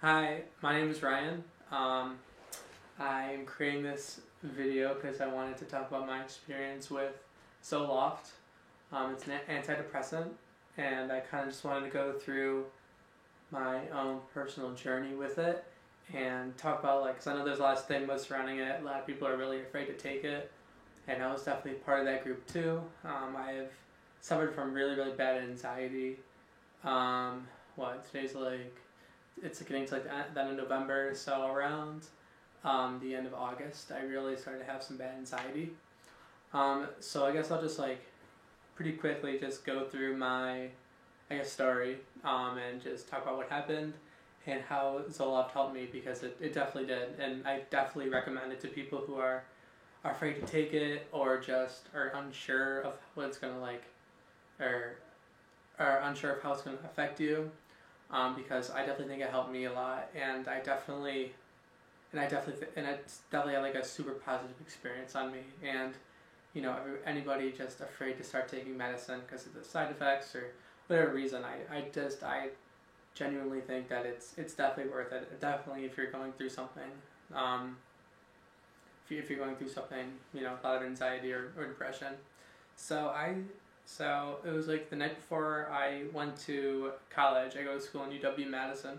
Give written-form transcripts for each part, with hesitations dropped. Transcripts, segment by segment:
Hi, my name is Ryan. I'm creating this video because I wanted to talk about my experience with Zoloft. It's an antidepressant, and I kind of just wanted to go through my own personal journey with it and talk about, like, because I know there's a lot of stigma surrounding it. A lot of people are really afraid to take it, and I was definitely part of that group too. I have suffered from really, really bad anxiety. Today's like, it's getting to like the end of November, so around the end of August, I really started to have some bad anxiety. So I guess I'll just like pretty quickly just go through my, story and just talk about what happened and how Zoloft helped me, because it definitely did, and I definitely recommend it to people who are afraid to take it or just are unsure of what it's gonna like, or are unsure of how it's gonna affect you. Because I definitely think it helped me a lot, and it's definitely had like a super positive experience on me. And anybody just afraid to start taking medicine because of the side effects or whatever reason, I genuinely think that it's definitely worth it. Definitely if you're going through something, if you're going through something, a lot of anxiety or depression. So it was like the night before I went to college. I go to school in UW-Madison,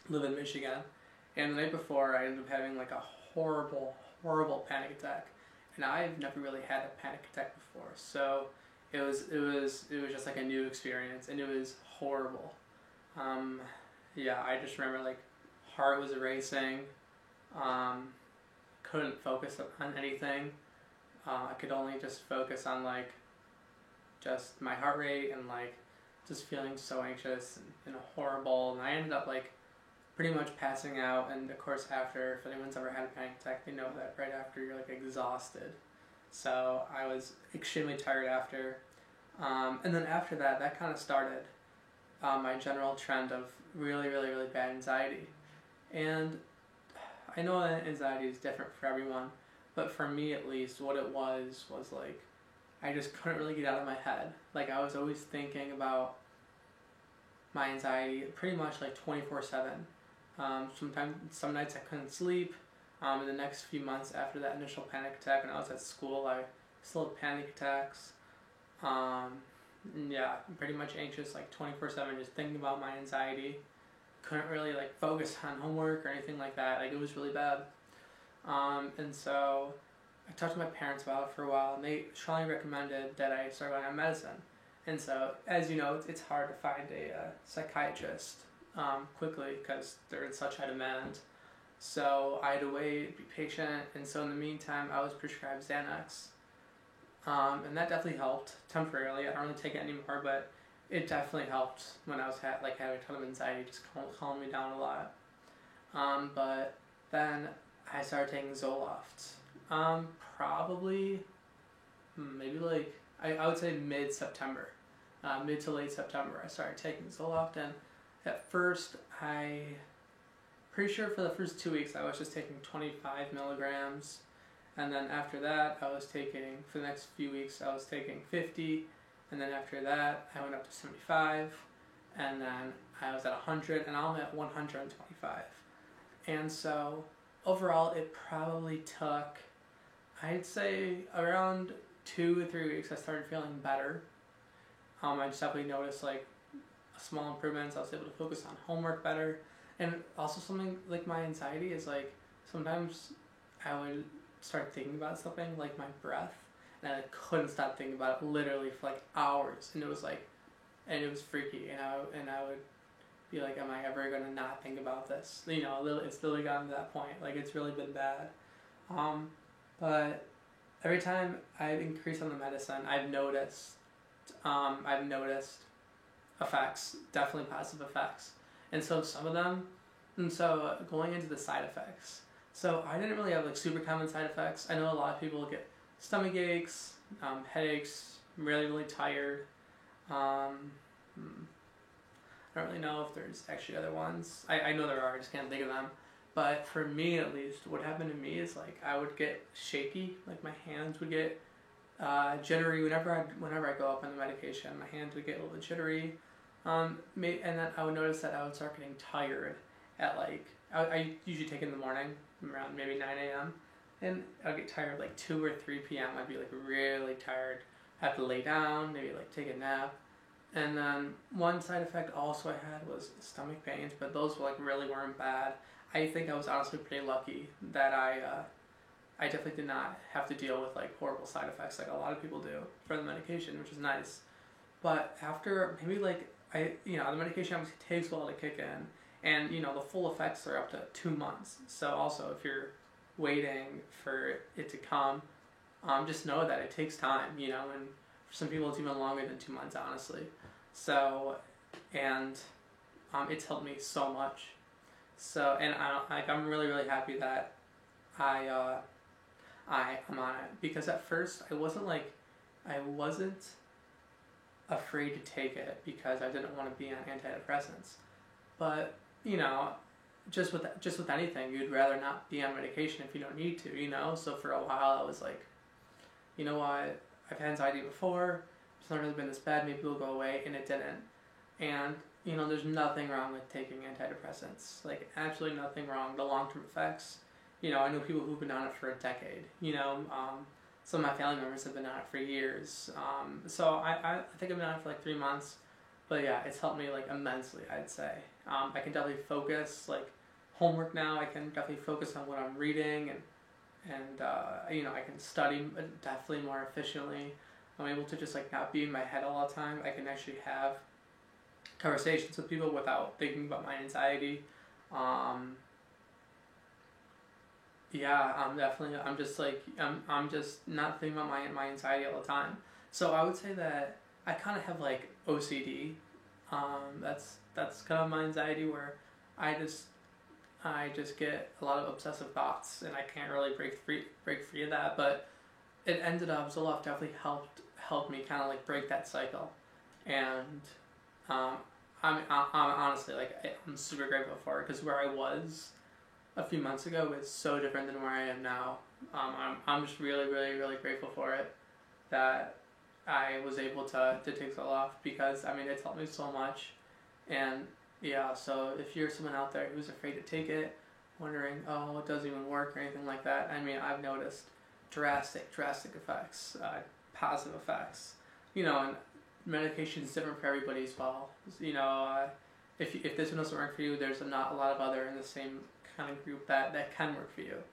live in Michigan, and the night before I ended up having like a horrible, horrible panic attack, and I've never really had a panic attack before. So it was just like a new experience, and it was horrible. I just remember like heart was racing, couldn't focus on anything. I could only just focus on like just my heart rate and like just feeling so anxious and horrible, and I ended up like pretty much passing out. And of course, after, if anyone's ever had a panic attack, they know that right after you're like exhausted. So I was extremely tired after, and then after that kind of started my general trend of really, really, really bad anxiety. And I know that anxiety is different for everyone, but for me at least, what it was like I just couldn't really get out of my head. Like, I was always thinking about my anxiety pretty much like 24/7. Some nights I couldn't sleep. In the next few months after that initial panic attack when I was at school, I still had panic attacks. Pretty much anxious like 24/7, just thinking about my anxiety. Couldn't really like focus on homework or anything like that. Like, it was really bad. And so I talked to my parents about it for a while, and they strongly recommended that I start going on medicine. And so, as you know, it's hard to find a psychiatrist quickly because they're in such high demand. So I had to wait, be patient, and so in the meantime, I was prescribed Xanax. And that definitely helped temporarily. I don't really take it anymore, but it definitely helped when I was having a ton of anxiety, just calming me down a lot. But then I started taking Zoloft. Probably, maybe like, I would say mid-September. Mid to late September, I started taking Zoloft, and at first, pretty sure for the first 2 weeks, I was just taking 25 milligrams, and then after that, for the next few weeks, I was taking 50, and then after that, I went up to 75, and then I was at 100, and now I'm at 125. And so, overall, it probably took, I'd say, around 2 to 3 weeks I started feeling better. I just definitely noticed like small improvements. I was able to focus on homework better. And also something like my anxiety is like, sometimes I would start thinking about something like my breath, and I couldn't stop thinking about it literally for like hours. And it was freaky. And I would be like, am I ever gonna not think about this? It's literally gotten to that point. Like, it's really been bad. But every time I've increased on the medicine, I've noticed effects, definitely positive effects. And so going into the side effects. So I didn't really have like super common side effects. I know a lot of people get stomach aches, headaches, really, really tired. I don't really know if there's actually other ones. I know there are, I just can't think of them. But for me, at least, what happened to me is like I would get shaky, like my hands would get jittery whenever I go up on the medication. My hands would get a little bit jittery, and then I would notice that I would start getting tired, at like, I usually take it in the morning around maybe 9 a.m. and I'll get tired like 2 or 3 p.m. I'd be like really tired. Have to lay down, maybe like take a nap. And then one side effect also I had was stomach pains, but those were like really weren't bad. I think I was honestly pretty lucky that I definitely did not have to deal with like horrible side effects like a lot of people do for the medication, which is nice. But after maybe like the medication obviously takes a while to kick in, and the full effects are up to 2 months. So also if you're waiting for it to come, just know that it takes time, and for some people it's even longer than 2 months, honestly. So, and it's helped me so much. So, and I'm really really happy that I I'm on it, because at first I wasn't afraid to take it because I didn't want to be on antidepressants. But just with anything, you'd rather not be on medication if you don't need to. So for a while I was like, you know what, I've had anxiety before, it's not really been this bad, maybe it'll go away, and it didn't. And there's nothing wrong with taking antidepressants, like absolutely nothing wrong. The long-term effects, I know people who've been on it for a decade. Some of my family members have been on it for years. So I think I've been on it for like 3 months, but yeah, it's helped me like immensely, I'd say. I can definitely focus, like homework now, I can definitely focus on what I'm reading, and I can study definitely more efficiently. I'm able to just like not be in my head all the time. I can actually have conversations with people without thinking about my anxiety. I'm just not thinking about my anxiety all the time. So I would say that I kind of have like OCD. That's kind of my anxiety, where I just get a lot of obsessive thoughts, and I can't really break free of that. But it ended up, Zoloft definitely helped me kind of like break that cycle. And I'm honestly like I'm super grateful for it, because where I was a few months ago is so different than where I am now. I'm just really really really grateful for it, that I was able to take Zoloft, because it's helped me so much. And yeah, so if you're someone out there who's afraid to take it, wondering, oh, it doesn't even work or anything like that, I've noticed drastic effects, positive effects. And medication is different for everybody as well. If this one doesn't work for you, there's not a lot of other in the same kind of group that can work for you.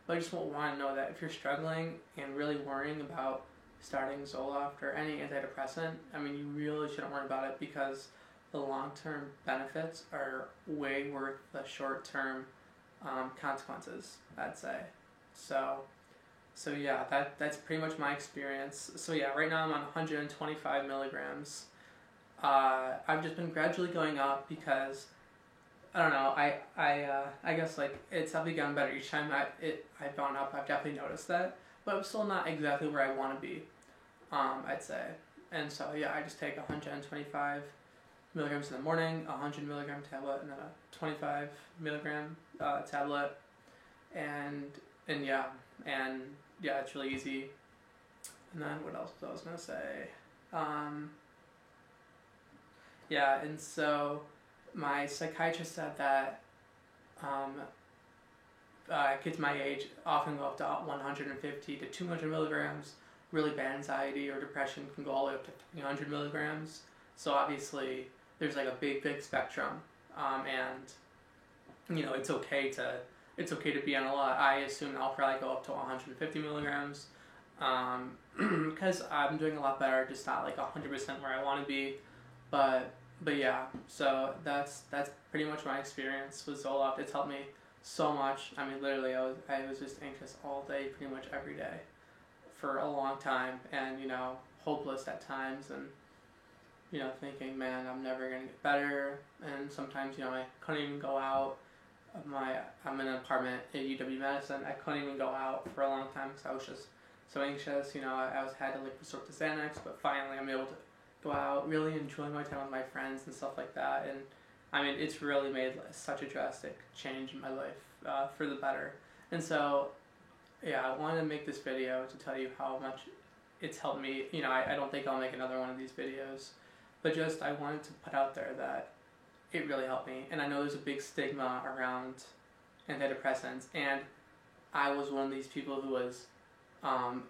But I just want to know that if you're struggling and really worrying about starting Zoloft or any antidepressant, you really shouldn't worry about it, because the long-term benefits are way worth the short-term consequences, I'd say. So yeah, that's pretty much my experience. So yeah, right now I'm on 125 milligrams. I've just been gradually going up, because I don't know, I guess like it's definitely gotten better each time I've gone up. I've definitely noticed that, but I'm still not exactly where I want to be, I'd say. And so yeah, I just take 125 milligrams in the morning, a 100 milligram tablet, and then a 25 milligram tablet, and yeah, it's really easy. And then what else was I gonna say? Yeah, and so my psychiatrist said that kids my age often go up to 150 to 200 milligrams. Really bad anxiety or depression can go all the way up to 300 milligrams. So obviously there's like a big spectrum, and it's okay to be on a lot. I assume I'll probably go up to 150 milligrams, because I'm doing a lot better, just not like 100% where I want to be. But yeah, so that's pretty much my experience with Zoloft. It's helped me so much. Literally, I was just anxious all day, pretty much every day, for a long time, and hopeless at times, and thinking, man, I'm never gonna get better. And sometimes I couldn't even go out. I'm in an apartment at UW-Madison. I couldn't even go out for a long time because I was just so anxious. I had to like resort to Xanax, but finally I'm able to go out, really enjoy my time with my friends and stuff like that. And it's really made such a drastic change in my life, for the better. And so yeah, I wanted to make this video to tell you how much it's helped me. I don't think I'll make another one of these videos, but just I wanted to put out there that it really helped me. And I know there's a big stigma around antidepressants, and I was one of these people who was on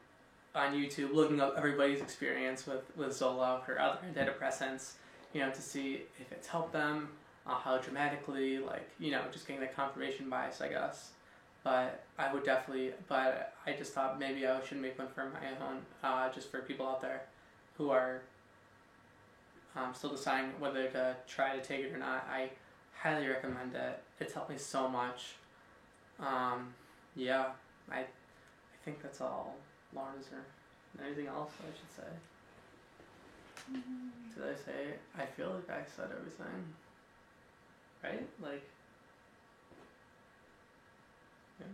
YouTube looking up everybody's experience with Zoloft or other antidepressants, to see if it's helped them, how dramatically, just getting that confirmation bias, I guess. But I just thought maybe I should make one for my own, just for people out there who are still deciding whether to try to take it or not. I highly recommend it. It's helped me so much. Yeah, I think that's all. Lauren, is there anything else I should say? Did I say? I feel like I said everything. Right? Yeah.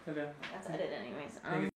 Okay. That's edited anyways.